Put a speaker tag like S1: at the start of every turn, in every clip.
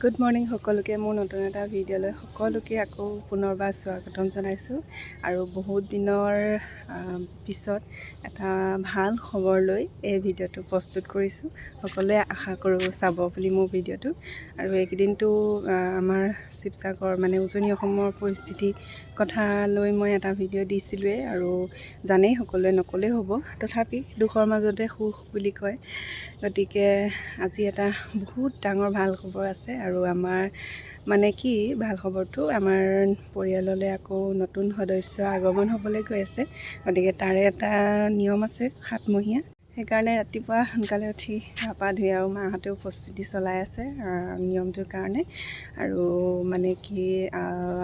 S1: Good morning সকলোকে মোৰ নতুন এটা ভিডিঅ'লৈ সকলোকে আকৌ পুনৰবাৰ স্বাগতম জনাইছোঁ আৰু বহুত দিনৰ পিছত এটা ভাল খবৰ লৈ এই ভিডিঅ'টো প্ৰস্তুত কৰিছোঁ। সকলোৱে আশা কৰোঁ চাব বুলি মোৰ ভিডিঅ'টো। আৰু এইকেইদিনটো আমাৰ শিৱসাগৰ মানে উজনি অসমৰ পৰিস্থিতি কথা লৈ মই এটা ভিডিঅ' দিছিলোঁৱেই আৰু জানেই সকলোৱে, নক'লেই হ'ব। তথাপি দুখৰ মাজতে সুখ বুলি কয়, গতিকে আজি এটা বহুত ডাঙৰ ভাল খবৰ আছে। আৰু আমাৰ মানে কি ভাল খবৰটো, আমাৰ পৰিয়াললৈ আকৌ নতুন সদস্য আগমন হ'বলৈ গৈ আছে। গতিকে তাৰে এটা নিয়ম আছে সাতমহীয়া, সেইকাৰণে ৰাতিপুৱা সোনকালে উঠি গা পা ধুই আৰু মাহঁতেও প্ৰস্তুতি চলাই আছে নিয়মটোৰ কাৰণে। আৰু মানে কি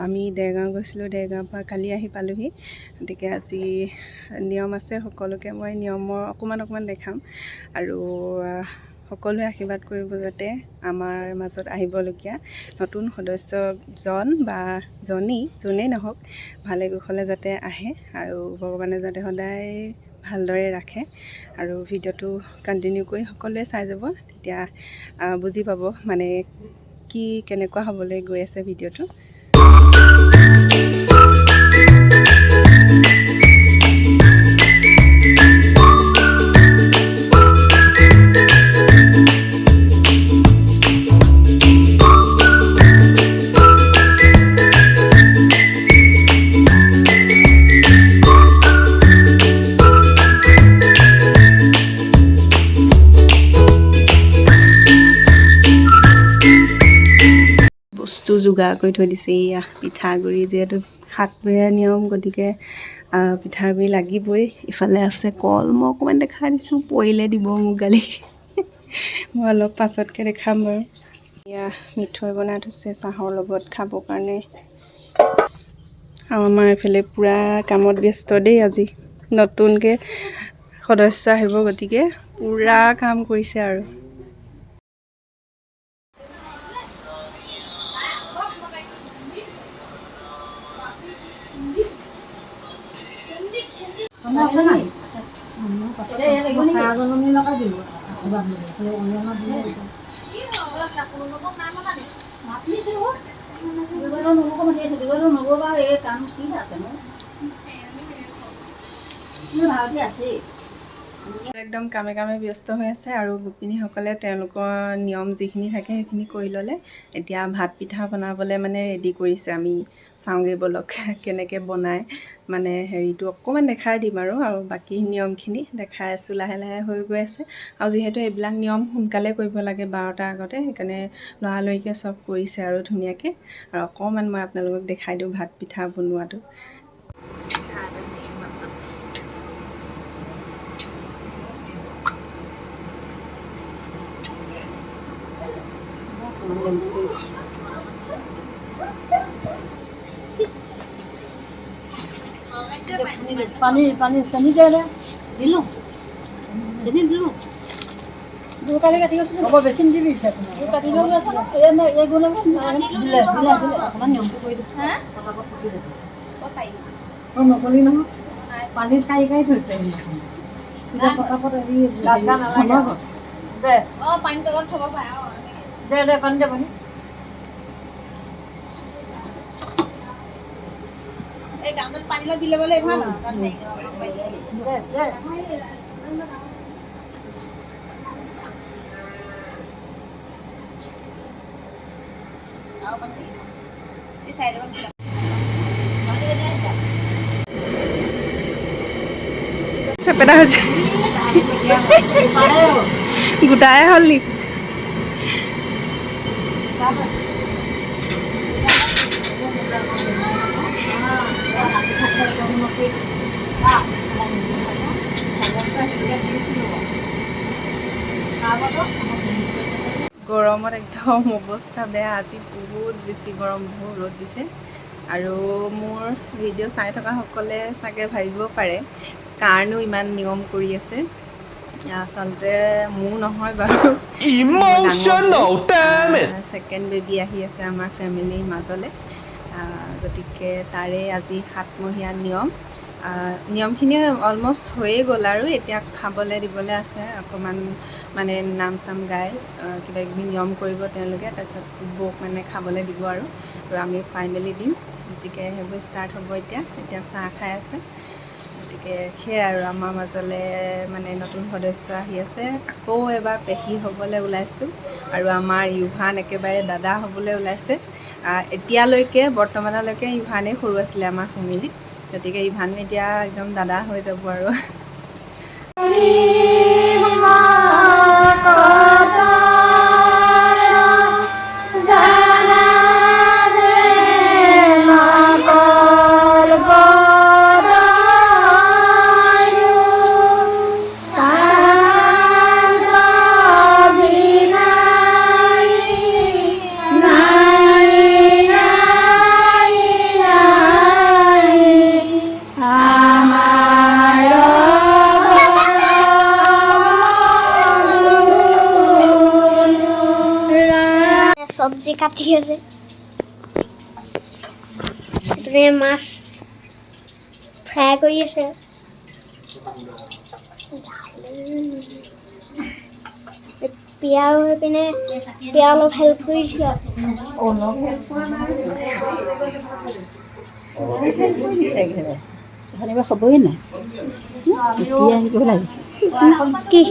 S1: আমি দেৰগাঁও গৈছিলোঁ, দেৰগাঁৱৰ পৰা কালি আহি পালোঁহি। গতিকে আজি নিয়ম আছে, সকলোকে মই নিয়মৰ অকণমান দেখাম আৰু সকলোৱে আশীৰ্বাদ কৰিব যাতে আমাৰ মাজত আহিবলগীয়া নতুন সদস্যজন বা জনী যোনেই নহওক ভালে কুশলে যাতে আহে আৰু ভগৱানে যাতে সদায় ভালদৰে ৰাখে। আৰু ভিডিঅ'টো কণ্টিনিউ কৰি সকলোৱে চাই যাব, তেতিয়া বুজি পাব মানে কি কেনেকুৱা হ'বলৈ গৈ আছে ভিডিঅ'টো। বস্তু যোগাৰ কৰি থৈ দিছে, এয়া পিঠাগুড়ি, যিহেতু সাতমহীয়া নিয়ম গতিকে পিঠাগুড়ি লাগিবই। ইফালে আছে কল, মই অকণমান দেখাই দিছোঁ, পৰিলে দিব মোক গালি। মই অলপ পাছতকৈ দেখাম বাৰু। এয়া মিঠৈ বনাই থৈছে চাহৰ লগত খাবৰ কাৰণে। আৰু আমাৰ এইফালে পূৰা কামত ব্যস্ত দেই, আজি নতুনকৈ সদস্য আহিব গতিকে পূৰা কাম কৰিছে আৰু। একদম কামে কামে ব্যস্ত হৈ আছে আৰু গোপিনীসকলে তেওঁলোকৰ নিয়ম যিখিনি থাকে সেইখিনি কৰি ল'লে। এতিয়া ভাত পিঠা বনাবলৈ মানে ৰেডি কৰিছে। আমি চাওঁগৈ বলক কেনেকৈ বনায়, মানে হেৰিটো অকণমান দেখাই দিম আৰু বাকী নিয়মখিনি দেখাই আছোঁ। লাহে লাহে হৈ গৈ আছে আৰু যিহেতু এইবিলাক নিয়ম সোনকালে কৰিব লাগে 12টাৰ আগতে, সেইকাৰণে লৰালৰিকৈ চব কৰিছে আৰু ধুনীয়াকৈ। আৰু অকণমান মই আপোনালোকক দেখাই দিওঁ ভাত পিঠা বনোৱাটো।
S2: পানী চেনি দিলে দিলোঁ, চেনি দিলোঁ। কালি কাটি হ'ব বেছি নিদিবি, কাটি লৈ আছে ন, এই গ'লে দিলে অকণমান নিয়মটো কৰি দিছোঁ। নকলি নহয়, পানীত কাঢ়ি থৈছে সেইদিনাখন। তেতিয়া পটাপট হেৰি দে পানী তলত থ'ব পাৰে, দে পানী দে পানী। এই গামলাত পানী লৈ দি ল'বলৈ ভাল আৰু তাত হেৰি গম পাইছে। দে আৰু পানী এই চাইডত
S1: চেপেটা হৈছে, গোটাই হ'ল নি? গৰমত একদম অৱস্থা বেয়া, আজি বহুত বেছি গৰম, বহুত ৰ'দ দিছে। আৰু মোৰ ভিডিঅ' চাই থকাসকলে চাগে ভাবিব পাৰে কাৰণেও ইমান নিয়ম কৰি আছে। আচলতে মোৰ নহয় বাৰু, ছেকেণ্ড বেবী আহি আছে আমাৰ ফেমিলিৰ মাজলৈ, গতিকে তাৰে আজি সাতমহীয়া নিয়ম। নিয়মখিনি অলমষ্ট হৈয়ে গ'ল আৰু এতিয়া খাবলৈ দিবলৈ আছে অকণমান মানে নাম চাম গাই কিবা কিবি নিয়ম কৰিব তেওঁলোকে, তাৰপিছত বৌক মানে খাবলৈ দিব আৰু আমি ফাইনেলি দিম। গতিকে সেইবোৰ ষ্টাৰ্ট হ'ব এতিয়া চাহ খাই আছে। গতিকে সেয়াই আৰু আমাৰ মাজলৈ মানে নতুন সদস্য আহি আছে। আকৌ এবাৰ পেহী হ'বলৈ ওলাইছোঁ আৰু আমাৰ ইউভান একেবাৰে দাদা হ'বলৈ ওলাইছে। এতিয়ালৈকে বৰ্তমানলৈকে ইভানেই সৰু আছিলে আমাৰ ফেমিলিত, গতিকে ইভান এতিয়া একদম দাদা হৈ যাব আৰু।
S3: সবজি কাটি আছে, মাছ ফ্ৰাই কৰি আছে। পিয়াও হৈ পিনে পিয়া অলপ হেল্প কৰিছে।
S2: খবৰে নাই আহিব লাগিছে
S3: কি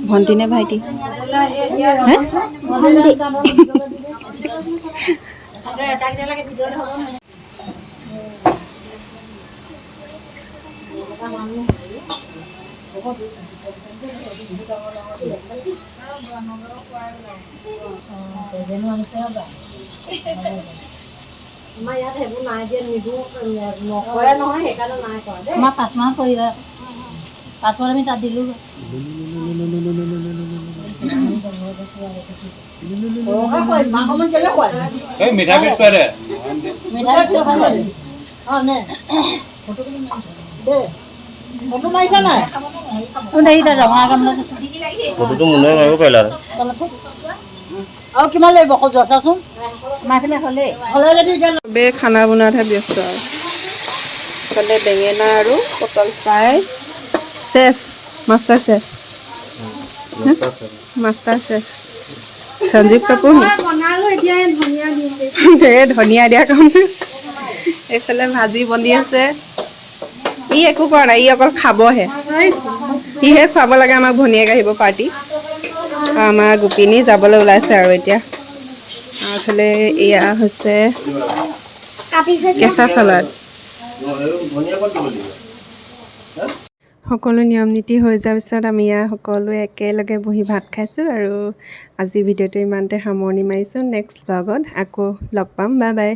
S1: ভণ্টি নে ভাইটি?
S2: আমাৰ ইয়াত সেইবোৰ নাই দিয়ে, নিদিওঁ নকৰে নহয়, সেইকাৰণে নাই কৰা দেই। আমাৰ 5 মাহ কৰিলে, 5 মাহ আমি তাত দিলোঁ।
S4: মিঠা পিচ কৰে
S2: ফটো মাৰিছা নাই? ৰঙা গামলা
S4: ফটোটো মনে মাৰিব পাৰিলা
S2: আৰু কিমান লাগিব আকৌ যোৱাচোন। হ'লে যদি
S1: চবেই খানা বনোৱাতহে ব্যস্ত আৰু। ইফালে বেঙেনা আৰু পটল fry. Chef, master chef, master chef Sanjeev Kapoor ধনিয়া দিয়া কাম। এইফালে ভাজি বনি আছে। ই একো কৰা নাই, ই অকল খাবহে। সিহে খুৱাব লাগে আমাক। ভনীয়েক আহিব পাৰ্টি। আমাৰ গোপিনী যাবলৈ ওলাইছে আৰু এতিয়া। এইফালে এয়া হৈছে কেঁচা চালাড। সকলো নিয়ম নীতি হৈ যোৱাৰ পিছত আমি সকলোৱে একেলগে বহি ভাত খাইছোঁ আৰু আজি ভিডিঅ'টো ইমানতে সামৰণি মাৰিছোঁ। নেক্সট ব্লগত আকৌ লগ পাম। Bye bye.